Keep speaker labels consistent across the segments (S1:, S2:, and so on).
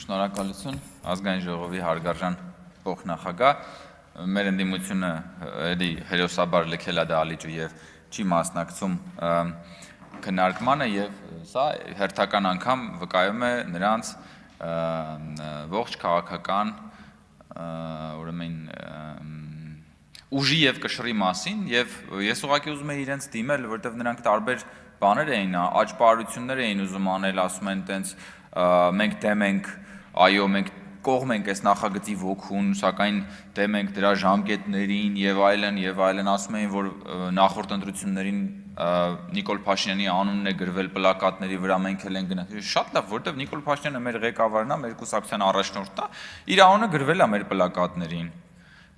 S1: Շնորհակալություն ազգային ժողովի հարգարժան փոխնախագահ, մեր ընդդիմությունը էլի հերոսաբար լքել է դա ալիճը եւ չի մասնակցում քննարկմանը եւ սա հերթական անգամ վկայում է նրանց ողջ քաղաքական ուրեմն ուժի եւ կշռի մասին եւ ես ուղղակի ուզում եմ իրենց դիմել, որովհետեւ նրանք տարբեր բաներ էին, աճպարություններ էին ուզում անել, ասում են տենց մենք դեմ ենք, այո, մենք կողմ ենք այս նախագծի ոգուն, սակայն դեմ ենք դրա ժամկետներին եւ այլն, ասում էին, որ նախորդ ընտրություններին Նիկոլ Փաշինյանի անունն է գրվել պլակատների վրա, մենք էլ ենք գնացել։ Շատ լավ, որովհետեւ Նիկոլ Փաշինյանը մեր ղեկավարն է, մեր կուսակցության առաջնորդն է, իր անունը գրվել է մեր պլակատներին։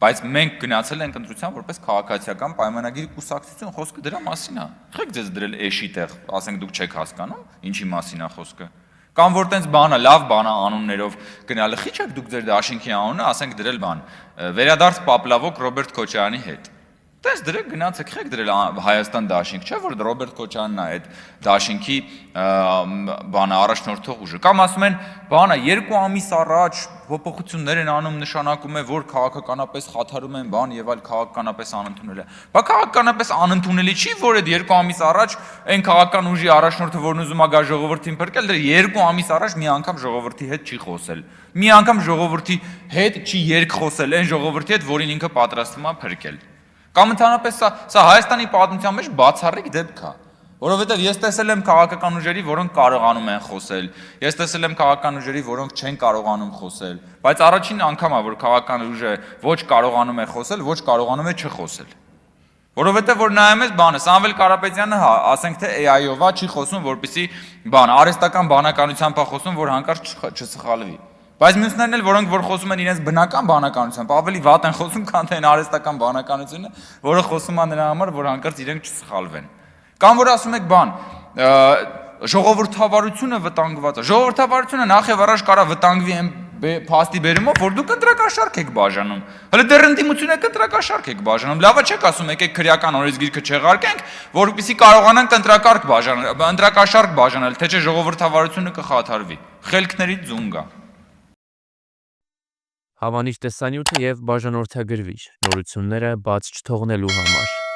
S1: Բայց մենք գնացել ենք ընտրության որպես քաղաքացիական պայմանագիր կուսակցություն, խոսքը դրա մասին է։ Եղեք ձեզ դրել էշի տեղ, ասենք դուք չեք հասկանում, ինչի մասին է խոսքը։ Կամ որ տենց բանը, լավ բանը անուններով գնալը, խիչ եք դուք ձեր դաշինքի անունը, ասենք դրել բան, վերադարձ Պապլավոկ Ռոբերտ Քոչարյանի հետ։ Տես դրեք գնացեք, եղեք դրել Հայաստան դաշինք, չէ՞ որ Ռոբերտ Քոչարյանն է այդ դաշինքի բանը առաջնորդող ուժը։ Կամ ասում են, բանը 2 ամիս առաջ փոփոխություններ են անում, նշանակում է, որ քաղաքականապես խաթարում են բան եւ այլ քաղաքականապես անընդունել է։ Բա քաղաքականապես անընդունելի չի, որ այդ 2 ամիս առաջ այն քաղաքական ուժի առաջնորդը, որն ուզում է գա ժողովրդին փրկել, դեռ 2 ամիս առաջ մի անգամ ժողովրդի հետ չի խոսել։ Մի անգամ ժողովրդի հետ չի երկխոսել այն ժողովրդի հետ, որին ինքը պատրաստվում է փրկել։ Կամ ընդհանրապես սա Հայաստանի պատմության մեջ բացառիկ դեպք է, որովհետև ես տեսել եմ քաղաքական ուժերի, որոնք կարողանում են խոսել, ես տեսել եմ քաղաքական ուժերի, որոնք չեն կարողանում խոսել, բայց առաջին անգամ է, որ քաղաքական ուժը ոչ կարողանում է խոսել, ոչ կարողանում է չխոսել։ Որովհետև որ նայում ես բանը, Սամվել Կարապետյանը, ասենք թե AI-ով չի խոսում, որպեսզի բան, արհեստական բանականությամբ է խոսում, որ հանկարծ չսխալվի։ Բայց մյուսներն էլ, որոնք որ խոսում են իրենց բնական բանականությամբ, ավելի վատ են խոսում, քան թե արհեստական բանականությունը, որը խոսում է նրա համար, որ հանկարծ իրենք չսխալվեն։ Կամ որ ասում եք բան, ժողովրդավարությունը վտանգված է։ Ժողովրդավարությունը նախ եւ առաջ կարա վտանգվի այն փաստի բերումով, որ դուք ընտրակաշարք եք բաժանում։ Հələ դեռ ընդդիմությունը ընտրակաշարք եք բաժանում։ Լավա չեք ասում, եկեք քրեական օրենսգիրքը չեղարկենք, որպեսզի կարողանանք ընտրակաշարք բաժանել, թե չէ ժողովրդավարությունը կխաթարվի։ Խելքներից ձուն գա։
S2: Հավանիչ տեսանյութը եւ բաժանորդագրվիչ նորությունները բաց չթողնելու համար։